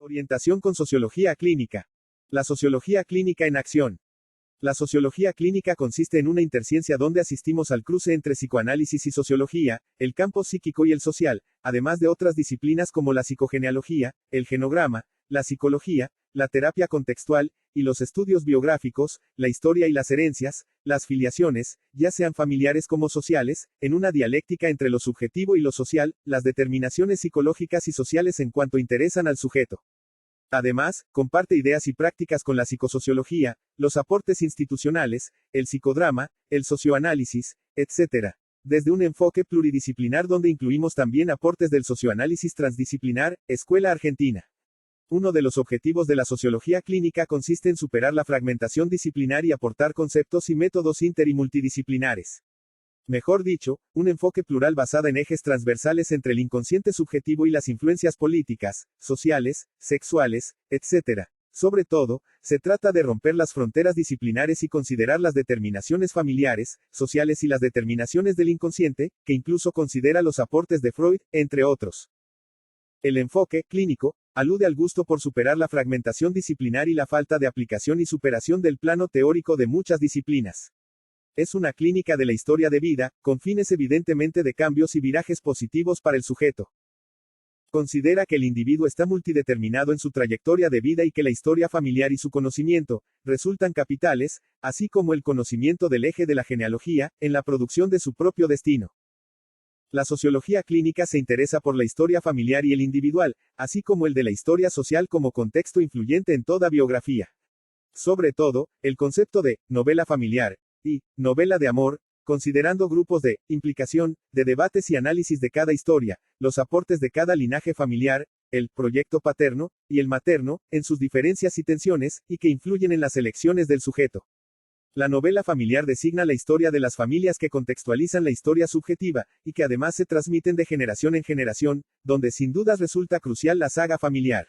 Orientación con sociología clínica. La sociología clínica en acción. La sociología clínica consiste en una interciencia donde asistimos al cruce entre psicoanálisis y sociología, el campo psíquico y el social, además de otras disciplinas como la psicogenealogía, el genograma, la psicología, la terapia contextual, y los estudios biográficos, la historia y las herencias, las filiaciones, ya sean familiares como sociales, en una dialéctica entre lo subjetivo y lo social, las determinaciones psicológicas y sociales en cuanto interesan al sujeto. Además, comparte ideas y prácticas con la psicosociología, los aportes institucionales, el psicodrama, el socioanálisis, etc. Desde un enfoque pluridisciplinar donde incluimos también aportes del socioanálisis transdisciplinar, Escuela Argentina. Uno de los objetivos de la sociología clínica consiste en superar la fragmentación disciplinar y aportar conceptos y métodos inter y multidisciplinares. Mejor dicho, un enfoque plural basado en ejes transversales entre el inconsciente subjetivo y las influencias políticas, sociales, sexuales, etc. Sobre todo, se trata de romper las fronteras disciplinares y considerar las determinaciones familiares, sociales y las determinaciones del inconsciente, que incluso considera los aportes de Freud, entre otros. El enfoque clínico alude al gusto por superar la fragmentación disciplinar y la falta de aplicación y superación del plano teórico de muchas disciplinas. Es una clínica de la historia de vida, con fines evidentemente de cambios y virajes positivos para el sujeto. Considera que el individuo está multideterminado en su trayectoria de vida y que la historia familiar y su conocimiento resultan capitales, así como el conocimiento del eje de la genealogía, en la producción de su propio destino. La sociología clínica se interesa por la historia familiar y el individual, así como el de la historia social como contexto influyente en toda biografía. Sobre todo, el concepto de novela familiar y novela de amor, considerando grupos de implicación, de debates y análisis de cada historia, los aportes de cada linaje familiar, el proyecto paterno y el materno, en sus diferencias y tensiones, y que influyen en las elecciones del sujeto. La novela familiar designa la historia de las familias que contextualizan la historia subjetiva, y que además se transmiten de generación en generación, donde sin dudas resulta crucial la saga familiar.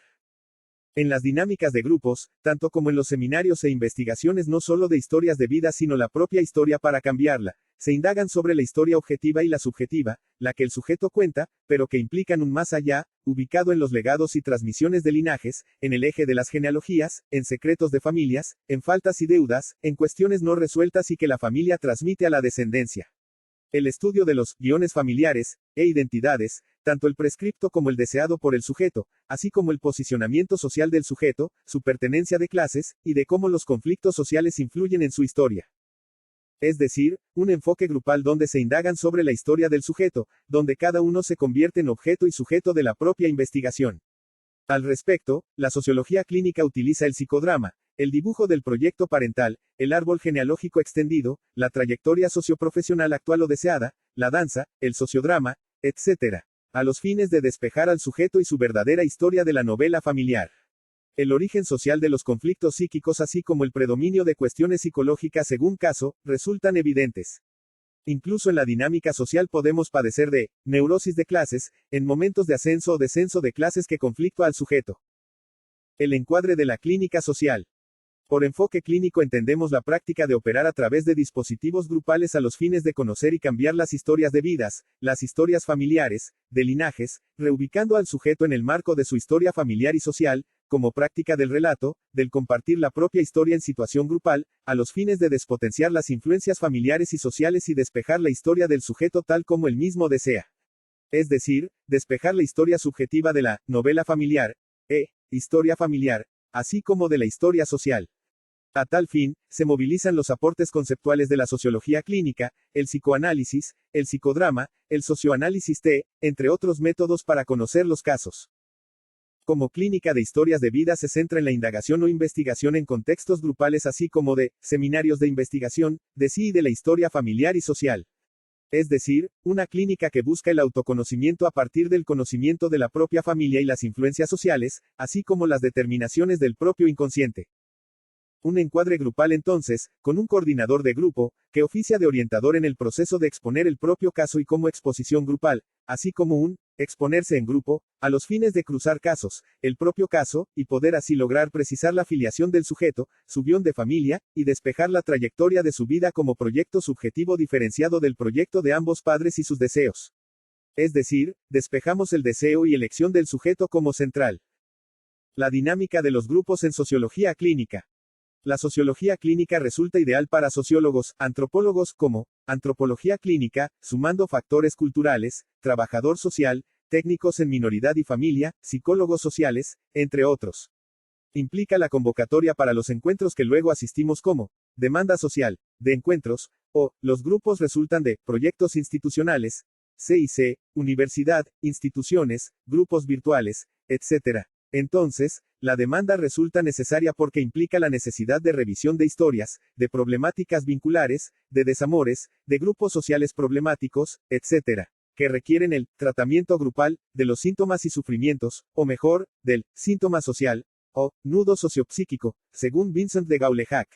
En las dinámicas de grupos, tanto como en los seminarios e investigaciones no solo de historias de vida sino la propia historia para cambiarla, se indagan sobre la historia objetiva y la subjetiva, la que el sujeto cuenta, pero que implican un más allá, ubicado en los legados y transmisiones de linajes, en el eje de las genealogías, en secretos de familias, en faltas y deudas, en cuestiones no resueltas y que la familia transmite a la descendencia. El estudio de los guiones familiares e identidades, tanto el prescripto como el deseado por el sujeto, así como el posicionamiento social del sujeto, su pertenencia de clases, y de cómo los conflictos sociales influyen en su historia. Es decir, un enfoque grupal donde se indagan sobre la historia del sujeto, donde cada uno se convierte en objeto y sujeto de la propia investigación. Al respecto, la sociología clínica utiliza el psicodrama, el dibujo del proyecto parental, el árbol genealógico extendido, la trayectoria socioprofesional actual o deseada, la danza, el sociodrama, etc., a los fines de despejar al sujeto y su verdadera historia de la novela familiar. El origen social de los conflictos psíquicos así como el predominio de cuestiones psicológicas según caso, resultan evidentes. Incluso en la dinámica social podemos padecer de neurosis de clases, en momentos de ascenso o descenso de clases que conflictúa al sujeto. El encuadre de la clínica social. Por enfoque clínico entendemos la práctica de operar a través de dispositivos grupales a los fines de conocer y cambiar las historias de vidas, las historias familiares, de linajes, reubicando al sujeto en el marco de su historia familiar y social, como práctica del relato, del compartir la propia historia en situación grupal, a los fines de despotenciar las influencias familiares y sociales y despejar la historia del sujeto tal como él mismo desea. Es decir, despejar la historia subjetiva de la novela familiar, historia familiar, así como de la historia social. A tal fin, se movilizan los aportes conceptuales de la sociología clínica, el psicoanálisis, el psicodrama, el socioanálisis entre otros métodos para conocer los casos. Como clínica de historias de vida se centra en la indagación o investigación en contextos grupales así como de seminarios de investigación, de sí y de la historia familiar y social. Es decir, una clínica que busca el autoconocimiento a partir del conocimiento de la propia familia y las influencias sociales, así como las determinaciones del propio inconsciente. Un encuadre grupal entonces, con un coordinador de grupo, que oficia de orientador en el proceso de exponer el propio caso y como exposición grupal, así como un exponerse en grupo, a los fines de cruzar casos, el propio caso, y poder así lograr precisar la filiación del sujeto, su guión de familia, y despejar la trayectoria de su vida como proyecto subjetivo diferenciado del proyecto de ambos padres y sus deseos. Es decir, despejamos el deseo y elección del sujeto como central. La dinámica de los grupos en sociología clínica. La sociología clínica resulta ideal para sociólogos, antropólogos como antropología clínica, sumando factores culturales, trabajador social, técnicos en minoridad y familia, psicólogos sociales, entre otros. Implica la convocatoria para los encuentros que luego asistimos como demanda social, de encuentros, o los grupos resultan de proyectos institucionales, CIC, universidad, instituciones, grupos virtuales, etc. Entonces, la demanda resulta necesaria porque implica la necesidad de revisión de historias, de problemáticas vinculares, de desamores, de grupos sociales problemáticos, etc., que requieren el tratamiento grupal de los síntomas y sufrimientos, o mejor, del síntoma social, o nudo sociopsíquico, según Vincent de Gaulejac.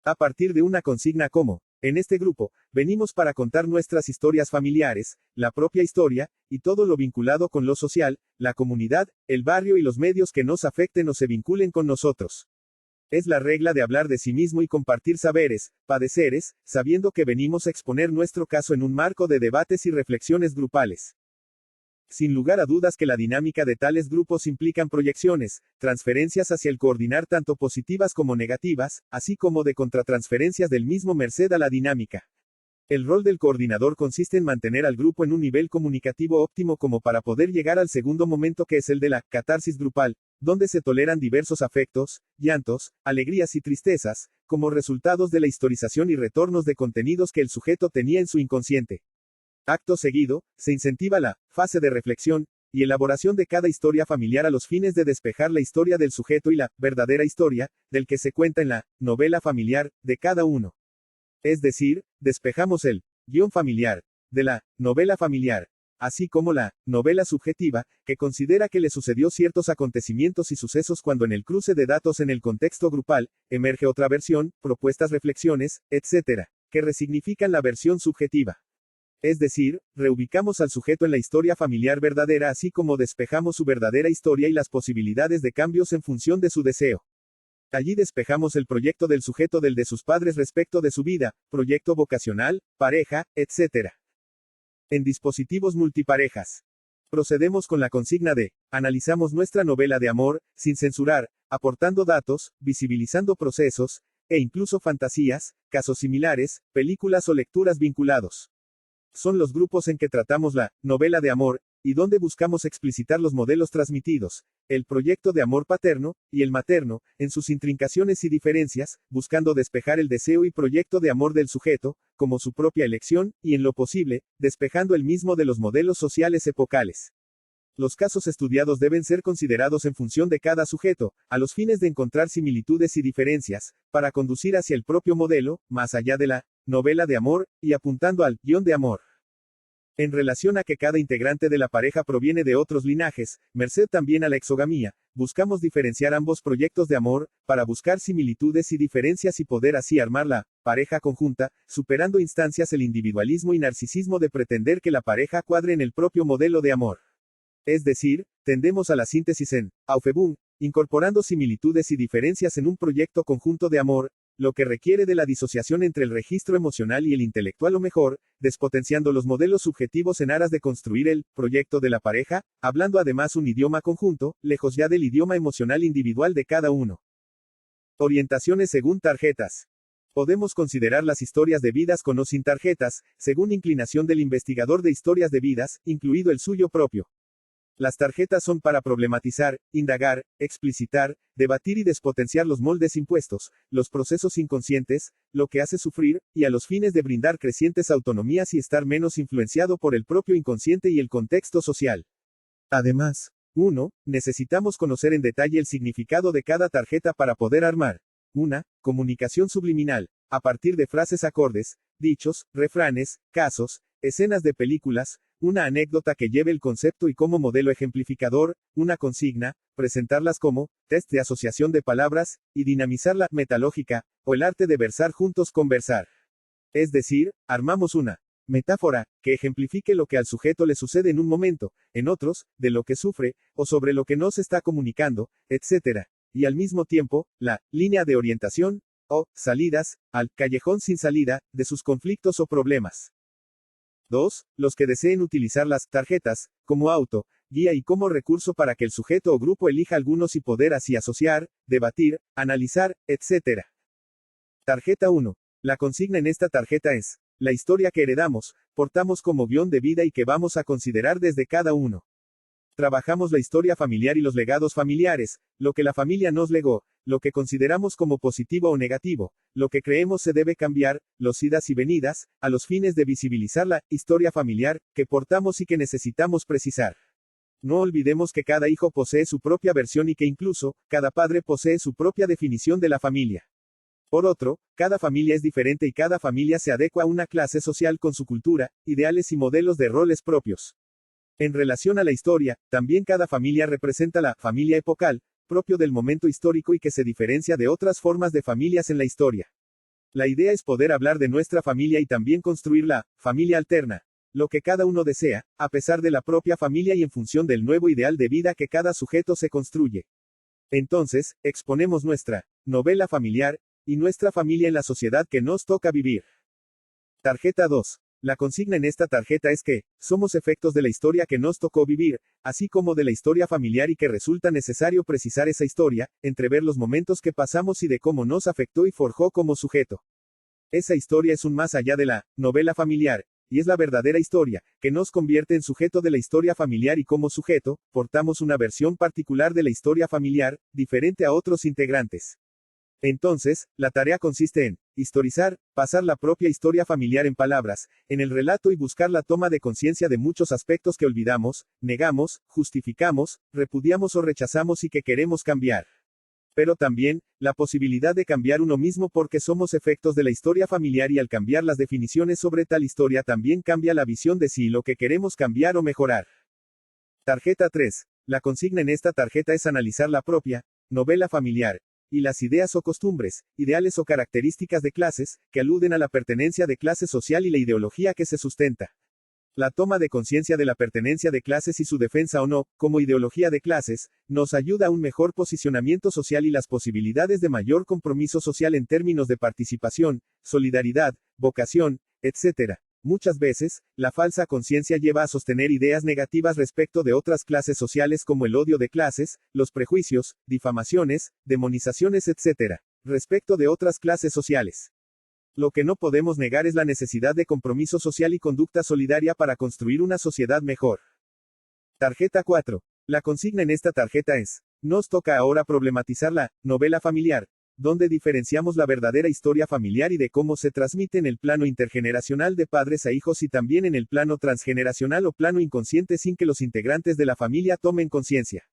A partir de una consigna como, en este grupo, venimos para contar nuestras historias familiares, la propia historia, y todo lo vinculado con lo social, la comunidad, el barrio y los medios que nos afecten o se vinculen con nosotros. Es la regla de hablar de sí mismo y compartir saberes, padeceres, sabiendo que venimos a exponer nuestro caso en un marco de debates y reflexiones grupales. Sin lugar a dudas que la dinámica de tales grupos implican proyecciones, transferencias hacia el coordinar tanto positivas como negativas, así como de contratransferencias del mismo merced a la dinámica. El rol del coordinador consiste en mantener al grupo en un nivel comunicativo óptimo como para poder llegar al segundo momento que es el de la catarsis grupal, donde se toleran diversos afectos, llantos, alegrías y tristezas, como resultados de la historización y retornos de contenidos que el sujeto tenía en su inconsciente. Acto seguido, se incentiva la fase de reflexión y elaboración de cada historia familiar a los fines de despejar la historia del sujeto y la verdadera historia, del que se cuenta en la novela familiar, de cada uno. Es decir, despejamos el guión familiar de la novela familiar, así como la novela subjetiva, que considera que le sucedió ciertos acontecimientos y sucesos cuando en el cruce de datos en el contexto grupal, emerge otra versión, propuestas reflexiones, etc., que resignifican la versión subjetiva. Es decir, reubicamos al sujeto en la historia familiar verdadera así como despejamos su verdadera historia y las posibilidades de cambios en función de su deseo. Allí despejamos el proyecto del sujeto del de sus padres respecto de su vida, proyecto vocacional, pareja, etc. En dispositivos multiparejas. Procedemos con la consigna de, analizamos nuestra novela de amor, sin censurar, aportando datos, visibilizando procesos, e incluso fantasías, casos similares, películas o lecturas vinculados. Son los grupos en que tratamos la novela de amor, y donde buscamos explicitar los modelos transmitidos, el proyecto de amor paterno, y el materno, en sus intrincaciones y diferencias, buscando despejar el deseo y proyecto de amor del sujeto, como su propia elección, y en lo posible, despejando el mismo de los modelos sociales epocales. Los casos estudiados deben ser considerados en función de cada sujeto, a los fines de encontrar similitudes y diferencias, para conducir hacia el propio modelo, más allá de la novela de amor, y apuntando al guión de amor. En relación a que cada integrante de la pareja proviene de otros linajes, merced también a la exogamía, buscamos diferenciar ambos proyectos de amor, para buscar similitudes y diferencias y poder así armar la pareja conjunta, superando instancias el individualismo y narcisismo de pretender que la pareja cuadre en el propio modelo de amor. Es decir, tendemos a la síntesis en Aufhebung, incorporando similitudes y diferencias en un proyecto conjunto de amor, lo que requiere de la disociación entre el registro emocional y el intelectual o mejor, despotenciando los modelos subjetivos en aras de construir el proyecto de la pareja, hablando además un idioma conjunto, lejos ya del idioma emocional individual de cada uno. Orientaciones según tarjetas. Podemos considerar las historias de vidas con o sin tarjetas, según inclinación del investigador de historias de vidas, incluido el suyo propio. Las tarjetas son para problematizar, indagar, explicitar, debatir y despotenciar los moldes impuestos, los procesos inconscientes, lo que hace sufrir, y a los fines de brindar crecientes autonomías y estar menos influenciado por el propio inconsciente y el contexto social. Además, 1. Necesitamos conocer en detalle el significado de cada tarjeta para poder armar una comunicación subliminal, a partir de frases acordes, dichos, refranes, casos, escenas de películas, una anécdota que lleve el concepto y como modelo ejemplificador, una consigna, presentarlas como test de asociación de palabras, y dinamizar la metalógica, o el arte de versar juntos conversar. Es decir, armamos una metáfora, que ejemplifique lo que al sujeto le sucede en un momento, en otros, de lo que sufre, o sobre lo que no se está comunicando, etc. Y al mismo tiempo, la línea de orientación, o salidas, al callejón sin salida, de sus conflictos o problemas. 2. Los que deseen utilizar las tarjetas, como auto, guía y como recurso para que el sujeto o grupo elija algunos y poder así asociar, debatir, analizar, etc. Tarjeta 1. La consigna en esta tarjeta es: la historia que heredamos, portamos como guión de vida y que vamos a considerar desde cada uno. Trabajamos la historia familiar y los legados familiares, lo que la familia nos legó, lo que consideramos como positivo o negativo, lo que creemos se debe cambiar, los idas y venidas, a los fines de visibilizar la historia familiar que portamos y que necesitamos precisar. No olvidemos que cada hijo posee su propia versión y que incluso, cada padre posee su propia definición de la familia. Por otro, cada familia es diferente y cada familia se adecua a una clase social con su cultura, ideales y modelos de roles propios. En relación a la historia, también cada familia representa la familia epocal, propio del momento histórico y que se diferencia de otras formas de familias en la historia. La idea es poder hablar de nuestra familia y también construir la familia alterna, lo que cada uno desea, a pesar de la propia familia y en función del nuevo ideal de vida que cada sujeto se construye. Entonces, exponemos nuestra novela familiar y nuestra familia en la sociedad que nos toca vivir. Tarjeta 2. La consigna en esta tarjeta es que, somos efectos de la historia que nos tocó vivir, así como de la historia familiar y que resulta necesario precisar esa historia, entrever los momentos que pasamos y de cómo nos afectó y forjó como sujeto. Esa historia es un más allá de la novela familiar, y es la verdadera historia, que nos convierte en sujeto de la historia familiar y como sujeto, portamos una versión particular de la historia familiar, diferente a otros integrantes. Entonces, la tarea consiste en historizar, pasar la propia historia familiar en palabras, en el relato y buscar la toma de conciencia de muchos aspectos que olvidamos, negamos, justificamos, repudiamos o rechazamos y que queremos cambiar. Pero también, la posibilidad de cambiar uno mismo porque somos efectos de la historia familiar y al cambiar las definiciones sobre tal historia también cambia la visión de sí y lo que queremos cambiar o mejorar. Tarjeta 3. La consigna en esta tarjeta es analizar la propia novela familiar y las ideas o costumbres, ideales o características de clases, que aluden a la pertenencia de clase social y la ideología que se sustenta. La toma de conciencia de la pertenencia de clases y su defensa o no, como ideología de clases, nos ayuda a un mejor posicionamiento social y las posibilidades de mayor compromiso social en términos de participación, solidaridad, vocación, etc. Muchas veces, la falsa conciencia lleva a sostener ideas negativas respecto de otras clases sociales como el odio de clases, los prejuicios, difamaciones, demonizaciones, etc. respecto de otras clases sociales. Lo que no podemos negar es la necesidad de compromiso social y conducta solidaria para construir una sociedad mejor. Tarjeta 4. La consigna en esta tarjeta es: nos toca ahora problematizar la novela familiar, donde diferenciamos la verdadera historia familiar y de cómo se transmite en el plano intergeneracional de padres a hijos y también en el plano transgeneracional o plano inconsciente sin que los integrantes de la familia tomen conciencia.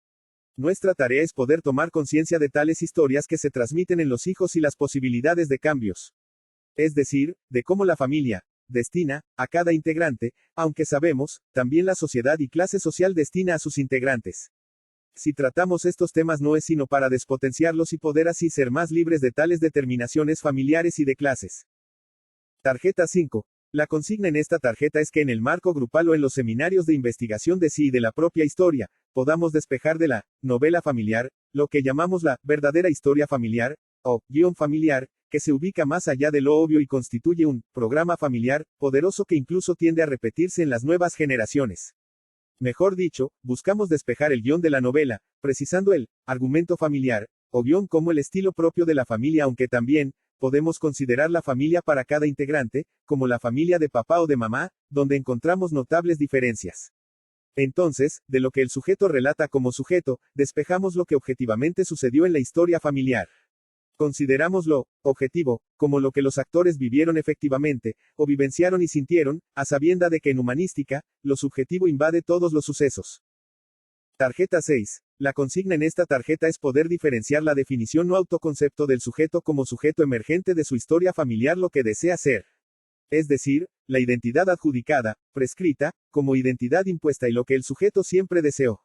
Nuestra tarea es poder tomar conciencia de tales historias que se transmiten en los hijos y las posibilidades de cambios. Es decir, de cómo la familia destina a cada integrante, aunque sabemos, también la sociedad y clase social destina a sus integrantes. Si tratamos estos temas no es sino para despotenciarlos y poder así ser más libres de tales determinaciones familiares y de clases. Tarjeta 5. La consigna en esta tarjeta es que en el marco grupal o en los seminarios de investigación de sí y de la propia historia, podamos despejar de la novela familiar, lo que llamamos la verdadera historia familiar, o guión familiar, que se ubica más allá de lo obvio y constituye un programa familiar poderoso que incluso tiende a repetirse en las nuevas generaciones. Mejor dicho, buscamos despejar el guión de la novela, precisando el argumento familiar, o guión como el estilo propio de la familia, aunque también podemos considerar la familia para cada integrante, como la familia de papá o de mamá, donde encontramos notables diferencias. Entonces, de lo que el sujeto relata como sujeto, despejamos lo que objetivamente sucedió en la historia familiar. Consideramos lo objetivo, como lo que los actores vivieron efectivamente, o vivenciaron y sintieron, a sabienda de que en humanística, lo subjetivo invade todos los sucesos. Tarjeta 6. La consigna en esta tarjeta es poder diferenciar la definición o autoconcepto del sujeto como sujeto emergente de su historia familiar, lo que desea ser. Es decir, la identidad adjudicada, prescrita, como identidad impuesta y lo que el sujeto siempre deseó.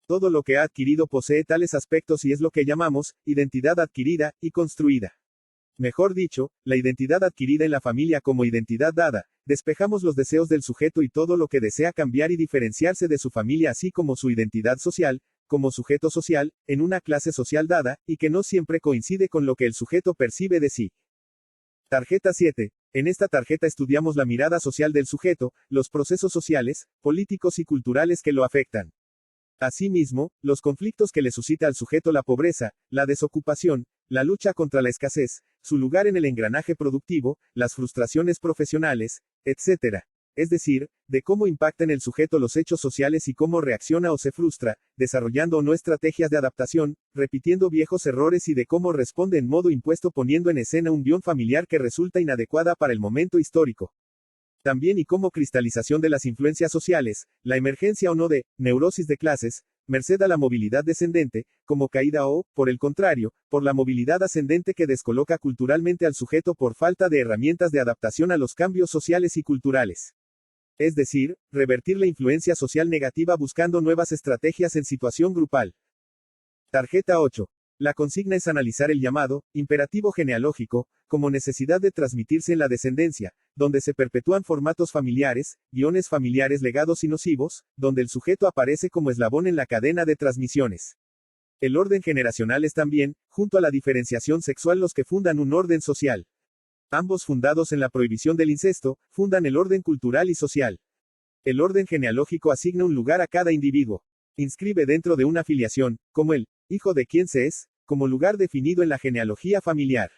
Todo lo que ha adquirido posee tales aspectos y es lo que llamamos identidad adquirida y construida. Mejor dicho, la identidad adquirida en la familia como identidad dada, despejamos los deseos del sujeto y todo lo que desea cambiar y diferenciarse de su familia, así como su identidad social, como sujeto social, en una clase social dada, y que no siempre coincide con lo que el sujeto percibe de sí. Tarjeta 7. En esta tarjeta estudiamos la mirada social del sujeto, los procesos sociales, políticos y culturales que lo afectan. Asimismo, los conflictos que le suscita al sujeto la pobreza, la desocupación, la lucha contra la escasez, su lugar en el engranaje productivo, las frustraciones profesionales, etc. Es decir, de cómo impacta en el sujeto los hechos sociales y cómo reacciona o se frustra, desarrollando o no estrategias de adaptación, repitiendo viejos errores y de cómo responde en modo impuesto poniendo en escena un guión familiar que resulta inadecuada para el momento histórico. También y cómo cristalización de las influencias sociales, la emergencia o no de neurosis de clases, merced a la movilidad descendente, como caída o, por el contrario, por la movilidad ascendente que descoloca culturalmente al sujeto por falta de herramientas de adaptación a los cambios sociales y culturales. Es decir, revertir la influencia social negativa buscando nuevas estrategias en situación grupal. Tarjeta 8. La consigna es analizar el llamado imperativo genealógico como necesidad de transmitirse en la descendencia, donde se perpetúan formatos familiares, guiones familiares legados y nocivos, donde el sujeto aparece como eslabón en la cadena de transmisiones. El orden generacional es también, junto a la diferenciación sexual, los que fundan un orden social. Ambos fundados en la prohibición del incesto, fundan el orden cultural y social. El orden genealógico asigna un lugar a cada individuo. Inscribe dentro de una filiación, como el hijo de quien se es, como lugar definido en la genealogía familiar.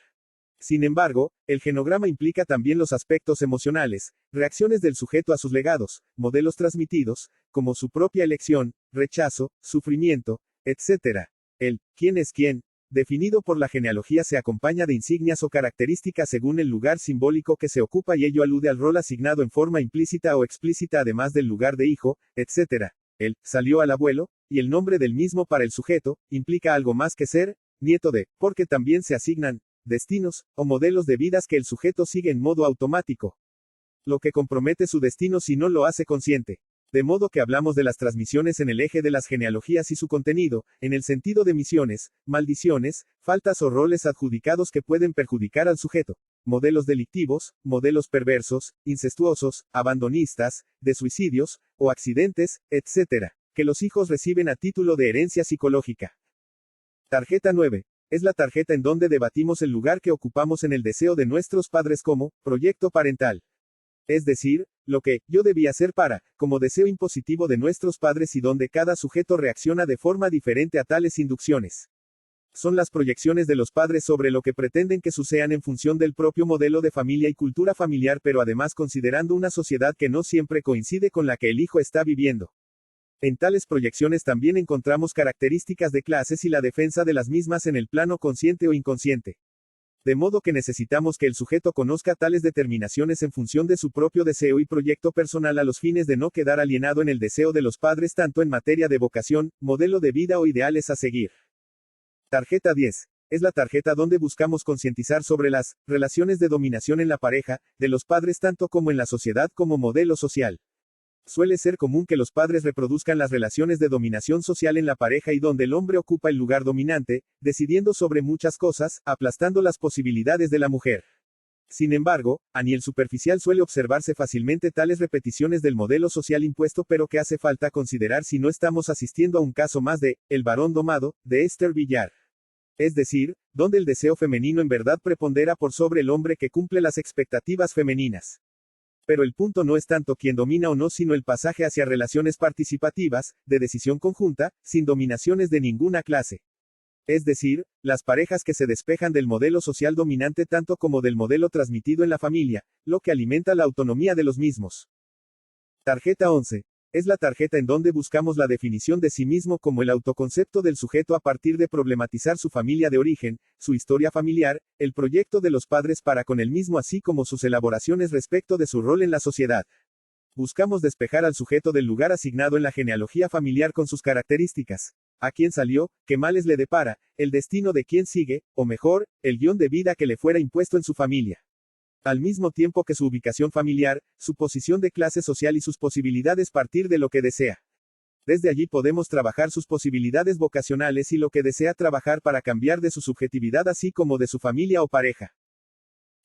Sin embargo, el genograma implica también los aspectos emocionales, reacciones del sujeto a sus legados, modelos transmitidos, como su propia elección, rechazo, sufrimiento, etc. El quién es quién, definido por la genealogía, se acompaña de insignias o características según el lugar simbólico que se ocupa y ello alude al rol asignado en forma implícita o explícita además del lugar de hijo, etc. El salió al abuelo, y el nombre del mismo para el sujeto, implica algo más que ser nieto de, porque también se asignan destinos, o modelos de vidas que el sujeto sigue en modo automático, lo que compromete su destino si no lo hace consciente. De modo que hablamos de las transmisiones en el eje de las genealogías y su contenido, en el sentido de misiones, maldiciones, faltas o roles adjudicados que pueden perjudicar al sujeto. Modelos delictivos, modelos perversos, incestuosos, abandonistas, de suicidios, o accidentes, etc. que los hijos reciben a título de herencia psicológica. Tarjeta 9. Es la tarjeta en donde debatimos el lugar que ocupamos en el deseo de nuestros padres como proyecto parental. Es decir, lo que yo debía hacer como deseo impositivo de nuestros padres y donde cada sujeto reacciona de forma diferente a tales inducciones. Son las proyecciones de los padres sobre lo que pretenden que sucedan en función del propio modelo de familia y cultura familiar, pero además considerando una sociedad que no siempre coincide con la que el hijo está viviendo. En tales proyecciones también encontramos características de clases y la defensa de las mismas en el plano consciente o inconsciente. De modo que necesitamos que el sujeto conozca tales determinaciones en función de su propio deseo y proyecto personal a los fines de no quedar alienado en el deseo de los padres tanto en materia de vocación, modelo de vida o ideales a seguir. Tarjeta 10. Es la tarjeta donde buscamos concientizar sobre las relaciones de dominación en la pareja, de los padres tanto como en la sociedad como modelo social. Suele ser común que los padres reproduzcan las relaciones de dominación social en la pareja y donde el hombre ocupa el lugar dominante, decidiendo sobre muchas cosas, aplastando las posibilidades de la mujer. Sin embargo, a nivel superficial suele observarse fácilmente tales repeticiones del modelo social impuesto, pero que hace falta considerar si no estamos asistiendo a un caso más de El varón domado, de Esther Villar. Es decir, donde el deseo femenino en verdad prepondera por sobre el hombre que cumple las expectativas femeninas. Pero el punto no es tanto quién domina o no, sino el pasaje hacia relaciones participativas, de decisión conjunta, sin dominaciones de ninguna clase. Es decir, las parejas que se despejan del modelo social dominante tanto como del modelo transmitido en la familia, lo que alimenta la autonomía de los mismos. Tarjeta 11. Es la tarjeta en donde buscamos la definición de sí mismo como el autoconcepto del sujeto a partir de problematizar su familia de origen, su historia familiar, el proyecto de los padres para con el mismo así como sus elaboraciones respecto de su rol en la sociedad. Buscamos despejar al sujeto del lugar asignado en la genealogía familiar con sus características. ¿A quién salió? ¿Qué males le depara? El destino de quién sigue, o mejor, el guión de vida que le fuera impuesto en su familia. Al mismo tiempo que su ubicación familiar, su posición de clase social y sus posibilidades partir de lo que desea. Desde allí podemos trabajar sus posibilidades vocacionales y lo que desea trabajar para cambiar de su subjetividad así como de su familia o pareja.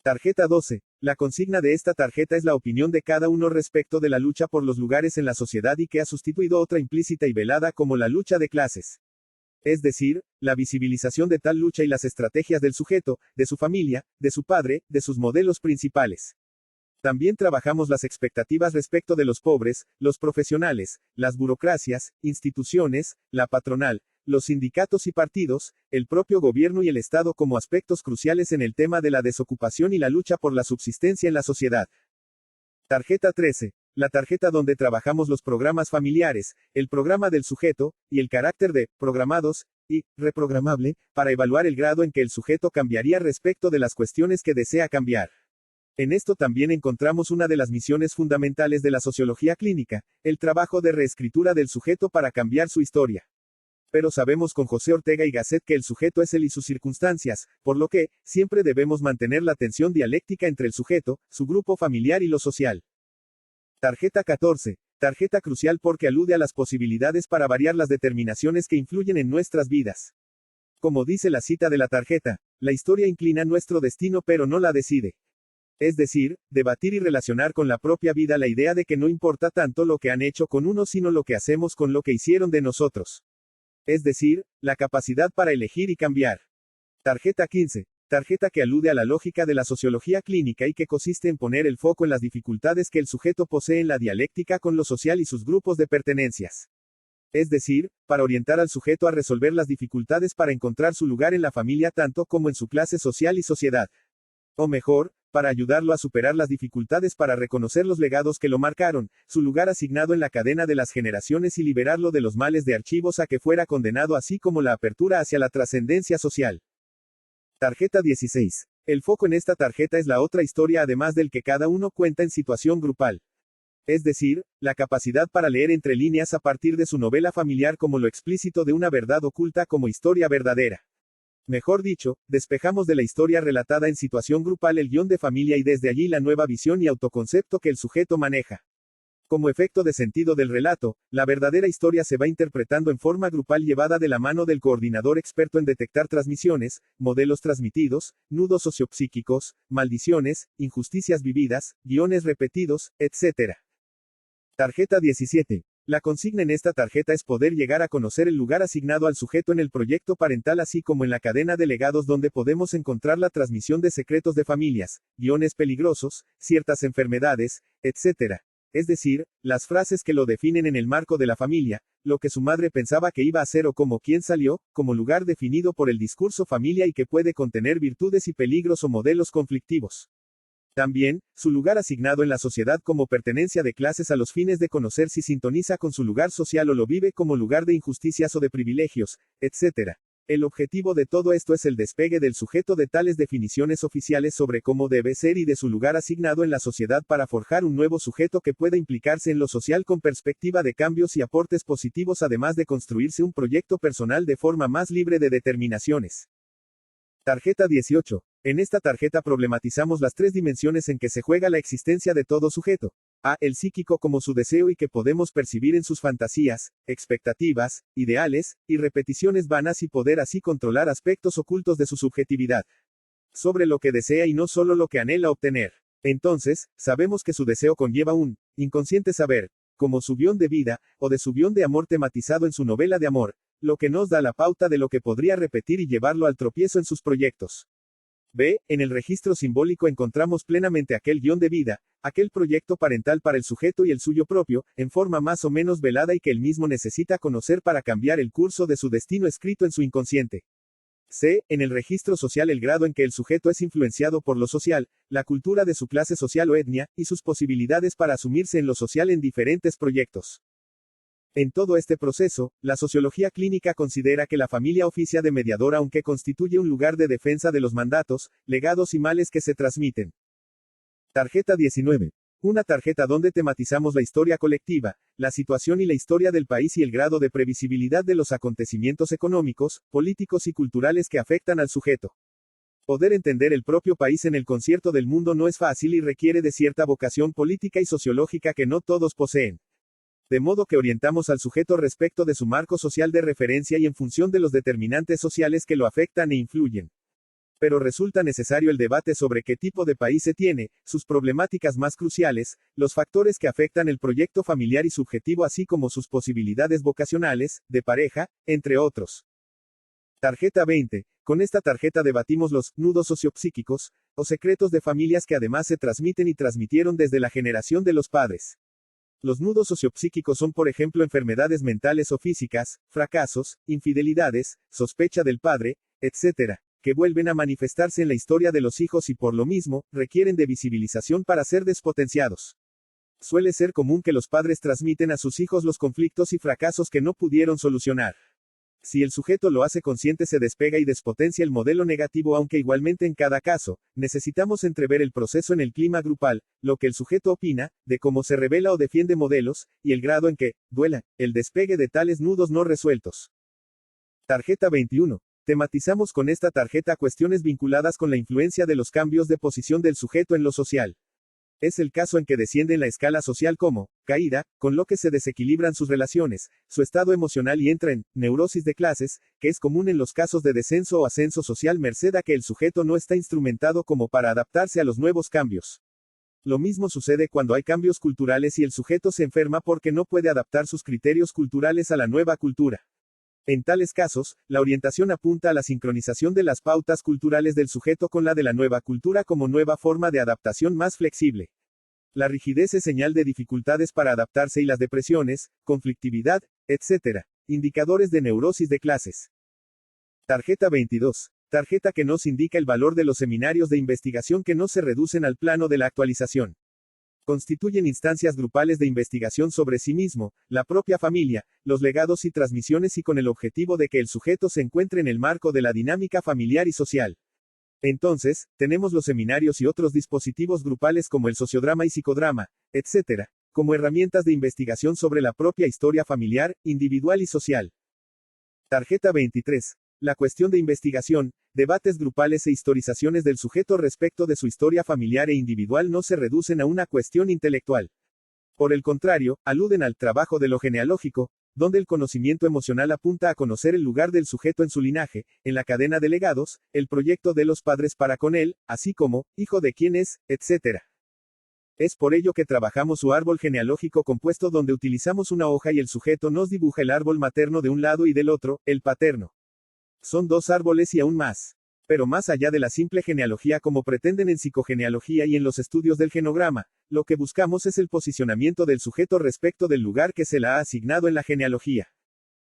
Tarjeta 12. La consigna de esta tarjeta es la opinión de cada uno respecto de la lucha por los lugares en la sociedad y que ha sustituido otra implícita y velada como la lucha de clases. Es decir, la visibilización de tal lucha y las estrategias del sujeto, de su familia, de su padre, de sus modelos principales. También trabajamos las expectativas respecto de los pobres, los profesionales, las burocracias, instituciones, la patronal, los sindicatos y partidos, el propio gobierno y el Estado como aspectos cruciales en el tema de la desocupación y la lucha por la subsistencia en la sociedad. Tarjeta 13. La tarjeta donde trabajamos los programas familiares, el programa del sujeto, y el carácter de programados y reprogramable, para evaluar el grado en que el sujeto cambiaría respecto de las cuestiones que desea cambiar. En esto también encontramos una de las misiones fundamentales de la sociología clínica, el trabajo de reescritura del sujeto para cambiar su historia. Pero sabemos con José Ortega y Gasset que el sujeto es él y sus circunstancias, por lo que, siempre debemos mantener la tensión dialéctica entre el sujeto, su grupo familiar y lo social. Tarjeta 14. Tarjeta crucial porque alude a las posibilidades para variar las determinaciones que influyen en nuestras vidas. Como dice la cita de la tarjeta, la historia inclina nuestro destino pero no la decide. Es decir, debatir y relacionar con la propia vida la idea de que no importa tanto lo que han hecho con uno sino lo que hacemos con lo que hicieron de nosotros. Es decir, la capacidad para elegir y cambiar. Tarjeta 15. Tarjeta que alude a la lógica de la sociología clínica y que consiste en poner el foco en las dificultades que el sujeto posee en la dialéctica con lo social y sus grupos de pertenencias. Es decir, para orientar al sujeto a resolver las dificultades para encontrar su lugar en la familia tanto como en su clase social y sociedad. O mejor, para ayudarlo a superar las dificultades para reconocer los legados que lo marcaron, su lugar asignado en la cadena de las generaciones y liberarlo de los males de archivos a que fuera condenado así como la apertura hacia la trascendencia social. Tarjeta 16. El foco en esta tarjeta es la otra historia además del que cada uno cuenta en situación grupal. Es decir, la capacidad para leer entre líneas a partir de su novela familiar como lo explícito de una verdad oculta como historia verdadera. Mejor dicho, despejamos de la historia relatada en situación grupal el guión de familia y desde allí la nueva visión y autoconcepto que el sujeto maneja. Como efecto de sentido del relato, la verdadera historia se va interpretando en forma grupal llevada de la mano del coordinador experto en detectar transmisiones, modelos transmitidos, nudos sociopsíquicos, maldiciones, injusticias vividas, guiones repetidos, etc. Tarjeta 17. La consigna en esta tarjeta es poder llegar a conocer el lugar asignado al sujeto en el proyecto parental así como en la cadena de legados donde podemos encontrar la transmisión de secretos de familias, guiones peligrosos, ciertas enfermedades, etc. Es decir, las frases que lo definen en el marco de la familia, lo que su madre pensaba que iba a ser o como quién salió, como lugar definido por el discurso familia y que puede contener virtudes y peligros o modelos conflictivos. También, su lugar asignado en la sociedad como pertenencia de clases a los fines de conocer si sintoniza con su lugar social o lo vive como lugar de injusticias o de privilegios, etc. El objetivo de todo esto es el despegue del sujeto de tales definiciones oficiales sobre cómo debe ser y de su lugar asignado en la sociedad para forjar un nuevo sujeto que pueda implicarse en lo social con perspectiva de cambios y aportes positivos además de construirse un proyecto personal de forma más libre de determinaciones. Tarjeta 18. En esta tarjeta problematizamos las tres dimensiones en que se juega la existencia de todo sujeto. A. El psíquico como su deseo y que podemos percibir en sus fantasías, expectativas, ideales, y repeticiones vanas y poder así controlar aspectos ocultos de su subjetividad. Sobre lo que desea y no solo lo que anhela obtener. Entonces, sabemos que su deseo conlleva un inconsciente saber, como su guión de vida, o de su guión de amor tematizado en su novela de amor, lo que nos da la pauta de lo que podría repetir y llevarlo al tropiezo en sus proyectos. B. En el registro simbólico encontramos plenamente aquel guión de vida, aquel proyecto parental para el sujeto y el suyo propio, en forma más o menos velada y que él mismo necesita conocer para cambiar el curso de su destino escrito en su inconsciente. C. En el registro social el grado en que el sujeto es influenciado por lo social, la cultura de su clase social o etnia, y sus posibilidades para asumirse en lo social en diferentes proyectos. En todo este proceso, la sociología clínica considera que la familia oficia de mediadora aunque constituye un lugar de defensa de los mandatos, legados y males que se transmiten. Tarjeta 19. Una tarjeta donde tematizamos la historia colectiva, la situación y la historia del país y el grado de previsibilidad de los acontecimientos económicos, políticos y culturales que afectan al sujeto. Poder entender el propio país en el concierto del mundo no es fácil y requiere de cierta vocación política y sociológica que no todos poseen. De modo que orientamos al sujeto respecto de su marco social de referencia y en función de los determinantes sociales que lo afectan e influyen. Pero resulta necesario el debate sobre qué tipo de país se tiene, sus problemáticas más cruciales, los factores que afectan el proyecto familiar y subjetivo así como sus posibilidades vocacionales, de pareja, entre otros. Tarjeta 20. Con esta tarjeta debatimos los nudos sociopsíquicos, o secretos de familias que además se transmiten y transmitieron desde la generación de los padres. Los nudos sociopsíquicos son, por ejemplo, enfermedades mentales o físicas, fracasos, infidelidades, sospecha del padre, etc., que vuelven a manifestarse en la historia de los hijos y por lo mismo, requieren de visibilización para ser despotenciados. Suele ser común que los padres transmiten a sus hijos los conflictos y fracasos que no pudieron solucionar. Si el sujeto lo hace consciente, se despega y despotencia el modelo negativo, aunque igualmente en cada caso, necesitamos entrever el proceso en el clima grupal, lo que el sujeto opina, de cómo se revela o defiende modelos, y el grado en que duela el despegue de tales nudos no resueltos. Tarjeta 21. Tematizamos con esta tarjeta cuestiones vinculadas con la influencia de los cambios de posición del sujeto en lo social. Es el caso en que desciende en la escala social como caída, con lo que se desequilibran sus relaciones, su estado emocional y entra en neurosis de clases, que es común en los casos de descenso o ascenso social merced a que el sujeto no está instrumentado como para adaptarse a los nuevos cambios. Lo mismo sucede cuando hay cambios culturales y el sujeto se enferma porque no puede adaptar sus criterios culturales a la nueva cultura. En tales casos, la orientación apunta a la sincronización de las pautas culturales del sujeto con la de la nueva cultura como nueva forma de adaptación más flexible. La rigidez es señal de dificultades para adaptarse y las depresiones, conflictividad, etc. Indicadores de neurosis de clases. Tarjeta 22. Tarjeta que nos indica el valor de los seminarios de investigación que no se reducen al plano de la actualización. Constituyen instancias grupales de investigación sobre sí mismo, la propia familia, los legados y transmisiones y con el objetivo de que el sujeto se encuentre en el marco de la dinámica familiar y social. Entonces, tenemos los seminarios y otros dispositivos grupales como el sociodrama y psicodrama, etc., como herramientas de investigación sobre la propia historia familiar, individual y social. Tarjeta 23. La cuestión de investigación, debates grupales e historizaciones del sujeto respecto de su historia familiar e individual no se reducen a una cuestión intelectual. Por el contrario, aluden al trabajo de lo genealógico, donde el conocimiento emocional apunta a conocer el lugar del sujeto en su linaje, en la cadena de legados, el proyecto de los padres para con él, así como, hijo de quién es, etc. Es por ello que trabajamos su árbol genealógico compuesto donde utilizamos una hoja y el sujeto nos dibuja el árbol materno de un lado y del otro, el paterno. Son dos árboles y aún más. Pero más allá de la simple genealogía como pretenden en psicogenealogía y en los estudios del genograma, lo que buscamos es el posicionamiento del sujeto respecto del lugar que se le ha asignado en la genealogía.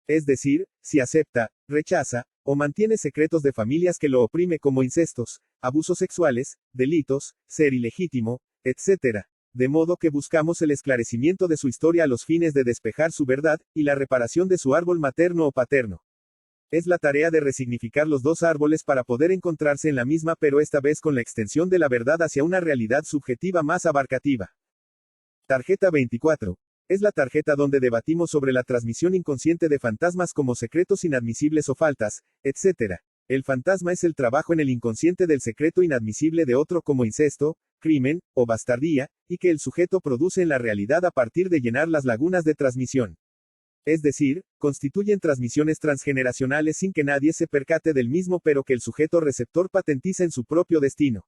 Es decir, si acepta, rechaza, o mantiene secretos de familias que lo oprime como incestos, abusos sexuales, delitos, ser ilegítimo, etc. De modo que buscamos el esclarecimiento de su historia a los fines de despejar su verdad, y la reparación de su árbol materno o paterno. Es la tarea de resignificar los dos árboles para poder encontrarse en la misma, pero esta vez con la extensión de la verdad hacia una realidad subjetiva más abarcativa. Tarjeta 24. Es la tarjeta donde debatimos sobre la transmisión inconsciente de fantasmas como secretos inadmisibles o faltas, etc. El fantasma es el trabajo en el inconsciente del secreto inadmisible de otro como incesto, crimen, o bastardía, y que el sujeto produce en la realidad a partir de llenar las lagunas de transmisión. Es decir, constituyen transmisiones transgeneracionales sin que nadie se percate del mismo pero que el sujeto receptor patentiza en su propio destino.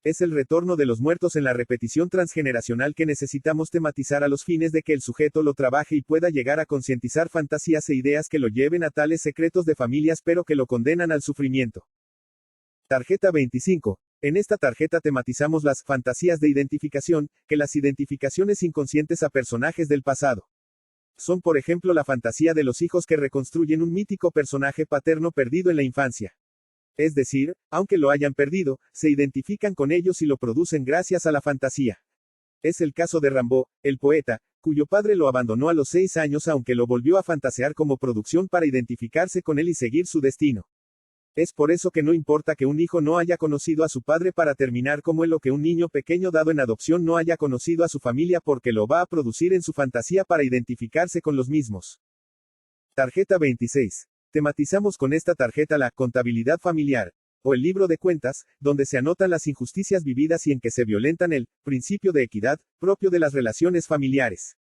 Es el retorno de los muertos en la repetición transgeneracional que necesitamos tematizar a los fines de que el sujeto lo trabaje y pueda llegar a concientizar fantasías e ideas que lo lleven a tales secretos de familias pero que lo condenan al sufrimiento. Tarjeta 25. En esta tarjeta tematizamos las fantasías de identificación, que las identificaciones inconscientes a personajes del pasado. Son por ejemplo la fantasía de los hijos que reconstruyen un mítico personaje paterno perdido en la infancia. Es decir, aunque lo hayan perdido, se identifican con ellos y lo producen gracias a la fantasía. Es el caso de Rimbaud, el poeta, cuyo padre lo abandonó a los 6 años aunque lo volvió a fantasear como producción para identificarse con él y seguir su destino. Es por eso que no importa que un hijo no haya conocido a su padre para terminar como él o que un niño pequeño dado en adopción no haya conocido a su familia porque lo va a producir en su fantasía para identificarse con los mismos. Tarjeta 26. Tematizamos con esta tarjeta la contabilidad familiar, o el libro de cuentas, donde se anotan las injusticias vividas y en que se violentan el principio de equidad, propio de las relaciones familiares.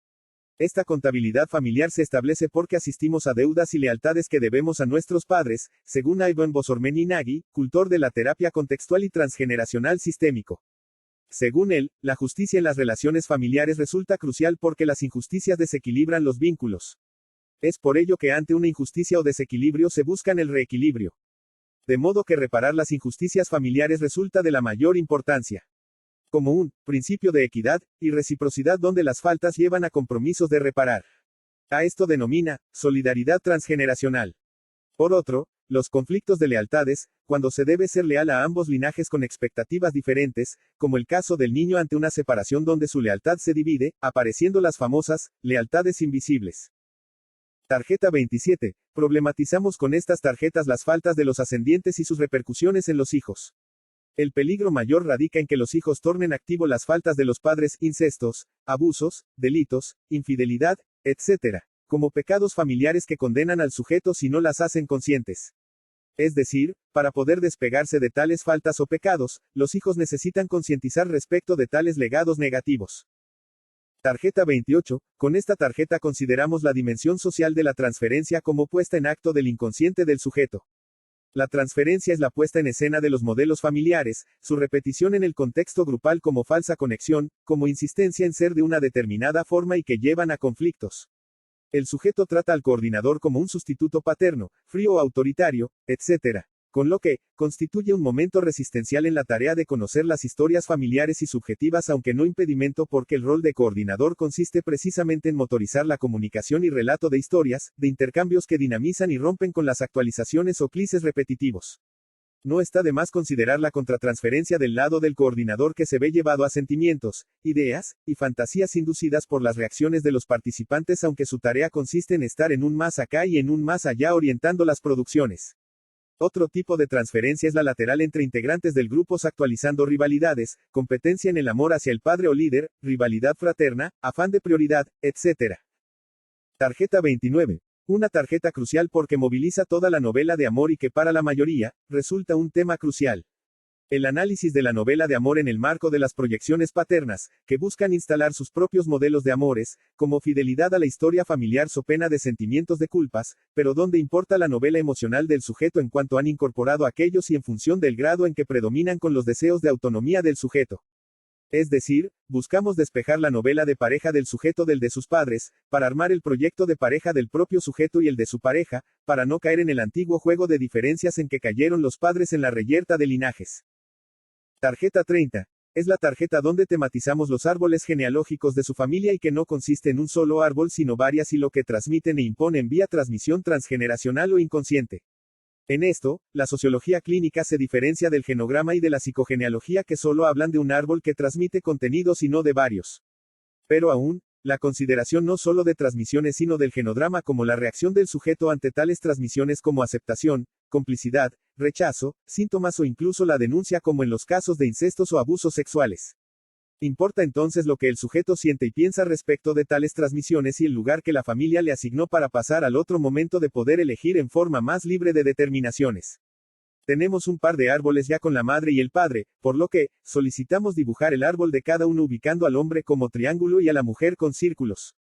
Esta contabilidad familiar se establece porque asistimos a deudas y lealtades que debemos a nuestros padres, según Ivan Bosormeni-Nagy, cultor de la terapia contextual y transgeneracional sistémico. Según él, la justicia en las relaciones familiares resulta crucial porque las injusticias desequilibran los vínculos. Es por ello que ante una injusticia o desequilibrio se buscan el reequilibrio. De modo que reparar las injusticias familiares resulta de la mayor importancia. Como un principio de equidad y reciprocidad donde las faltas llevan a compromisos de reparar. A esto denomina solidaridad transgeneracional. Por otro, los conflictos de lealtades, cuando se debe ser leal a ambos linajes con expectativas diferentes, como el caso del niño ante una separación donde su lealtad se divide, apareciendo las famosas lealtades invisibles. Tarjeta 27. Problematizamos con estas tarjetas las faltas de los ascendientes y sus repercusiones en los hijos. El peligro mayor radica en que los hijos tornen activo las faltas de los padres, incestos, abusos, delitos, infidelidad, etc., como pecados familiares que condenan al sujeto si no las hacen conscientes. Es decir, para poder despegarse de tales faltas o pecados, los hijos necesitan concientizar respecto de tales legados negativos. Tarjeta 28. Con esta tarjeta consideramos la dimensión social de la transferencia como puesta en acto del inconsciente del sujeto. La transferencia es la puesta en escena de los modelos familiares, su repetición en el contexto grupal como falsa conexión, como insistencia en ser de una determinada forma y que llevan a conflictos. El sujeto trata al coordinador como un sustituto paterno, frío o autoritario, etc., con lo que constituye un momento resistencial en la tarea de conocer las historias familiares y subjetivas, aunque no impedimento, porque el rol de coordinador consiste precisamente en motorizar la comunicación y relato de historias, de intercambios que dinamizan y rompen con las actualizaciones o clichés repetitivos. No está de más considerar la contratransferencia del lado del coordinador, que se ve llevado a sentimientos, ideas, y fantasías inducidas por las reacciones de los participantes, aunque su tarea consiste en estar en un más acá y en un más allá orientando las producciones. Otro tipo de transferencia es la lateral entre integrantes del grupo, actualizando rivalidades, competencia en el amor hacia el padre o líder, rivalidad fraterna, afán de prioridad, etc. Tarjeta 29. Una tarjeta crucial porque moviliza toda la novela de amor y que para la mayoría, resulta un tema crucial. El análisis de la novela de amor en el marco de las proyecciones paternas, que buscan instalar sus propios modelos de amores, como fidelidad a la historia familiar so pena de sentimientos de culpas, pero donde importa la novela emocional del sujeto en cuanto han incorporado aquellos y en función del grado en que predominan con los deseos de autonomía del sujeto. Es decir, buscamos despejar la novela de pareja del sujeto del de sus padres, para armar el proyecto de pareja del propio sujeto y el de su pareja, para no caer en el antiguo juego de diferencias en que cayeron los padres en la reyerta de linajes. Tarjeta 30. Es la tarjeta donde tematizamos los árboles genealógicos de su familia y que no consiste en un solo árbol sino varias y lo que transmiten e imponen vía transmisión transgeneracional o inconsciente. En esto, la sociología clínica se diferencia del genograma y de la psicogenealogía, que solo hablan de un árbol que transmite contenidos y no de varios. Pero aún, la consideración no solo de transmisiones sino del genograma como la reacción del sujeto ante tales transmisiones, como aceptación, complicidad, rechazo, síntomas o incluso la denuncia, como en los casos de incestos o abusos sexuales. Importa entonces lo que el sujeto siente y piensa respecto de tales transmisiones y el lugar que la familia le asignó para pasar al otro momento de poder elegir en forma más libre de determinaciones. Tenemos un par de árboles ya con la madre y el padre, por lo que solicitamos dibujar el árbol de cada uno ubicando al hombre como triángulo y a la mujer con círculos.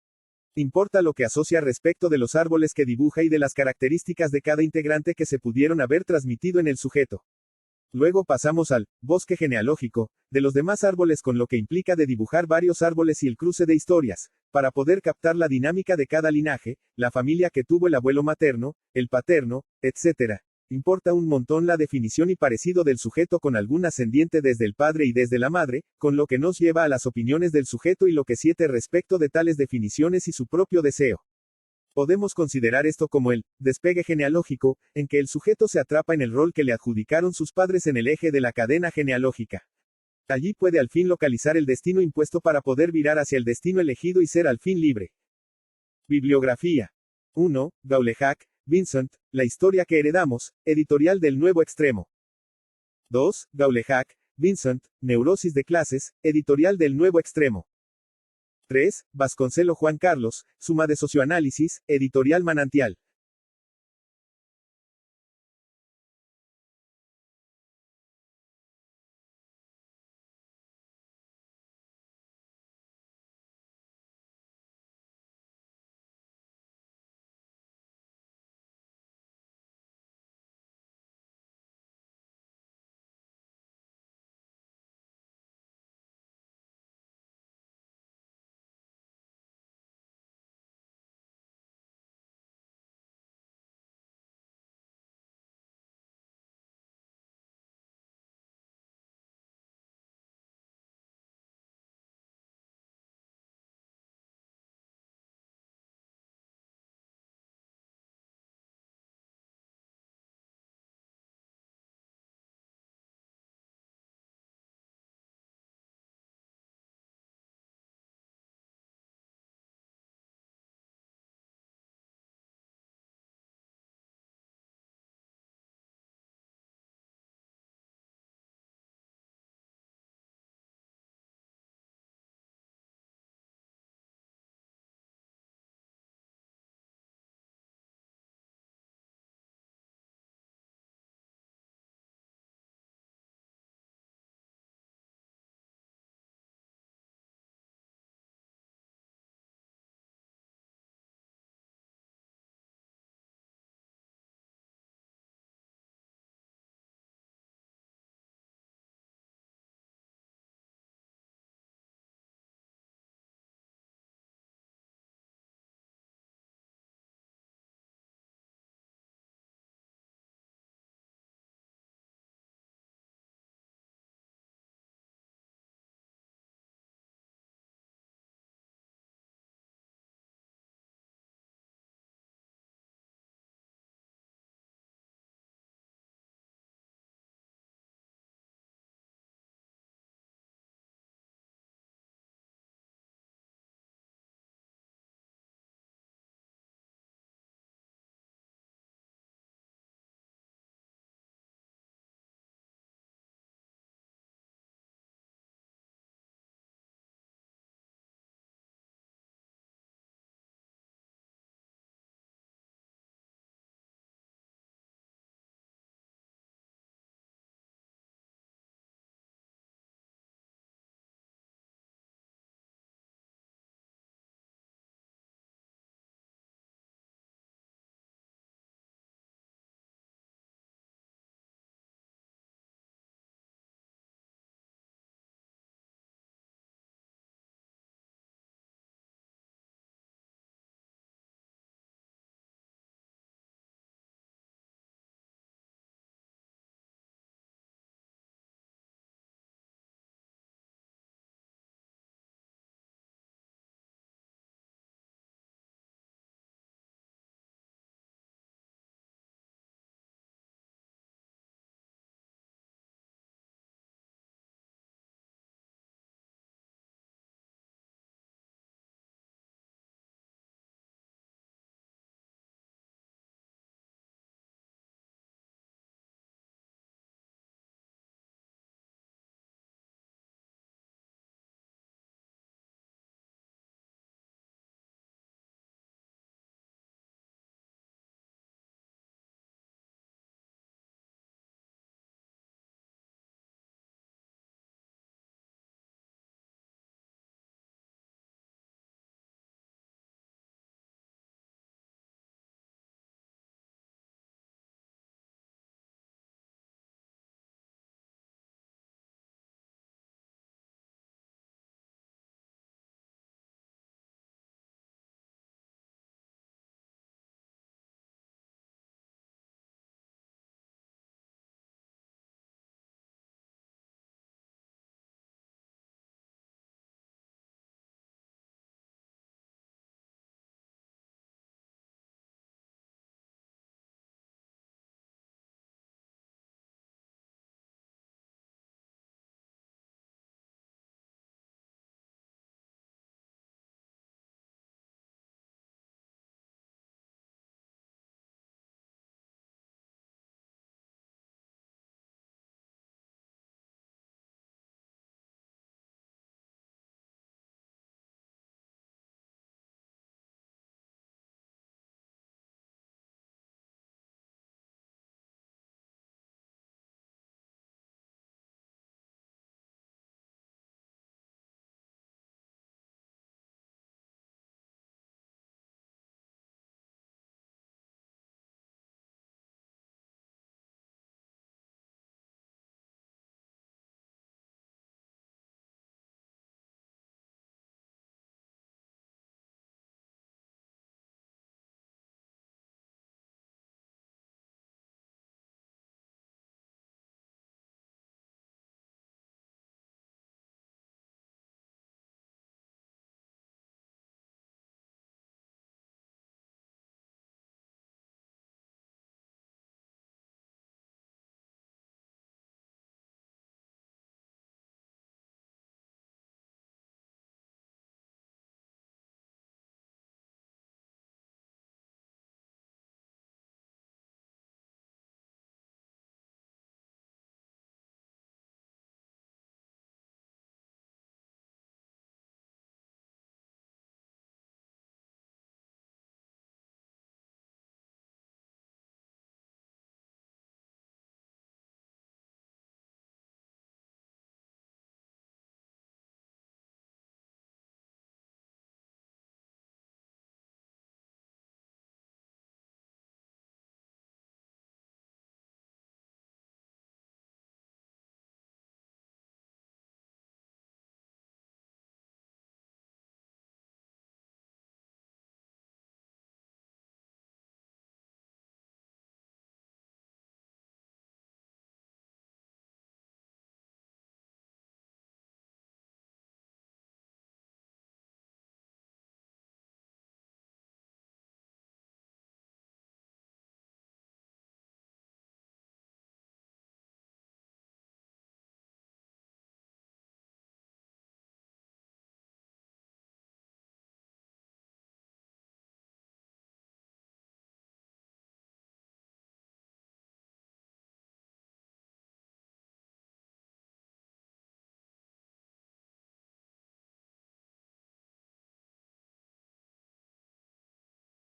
Importa lo que asocia respecto de los árboles que dibuja y de las características de cada integrante que se pudieron haber transmitido en el sujeto. Luego pasamos al bosque genealógico de los demás árboles, con lo que implica de dibujar varios árboles y el cruce de historias, para poder captar la dinámica de cada linaje, la familia que tuvo el abuelo materno, el paterno, etc. Importa un montón la definición y parecido del sujeto con algún ascendiente desde el padre y desde la madre, con lo que nos lleva a las opiniones del sujeto y lo que siente respecto de tales definiciones y su propio deseo. Podemos considerar esto como el despegue genealógico, en que el sujeto se atrapa en el rol que le adjudicaron sus padres en el eje de la cadena genealógica. Allí puede al fin localizar el destino impuesto para poder virar hacia el destino elegido y ser al fin libre. Bibliografía. 1. Gaullehack, Vincent, La historia que heredamos, editorial del Nuevo Extremo. 2. Gaullehack, Vincent, Neurosis de clases, editorial del Nuevo Extremo. 3. Vasconcelo Juan Carlos, Suma de Socioanálisis, editorial Manantial.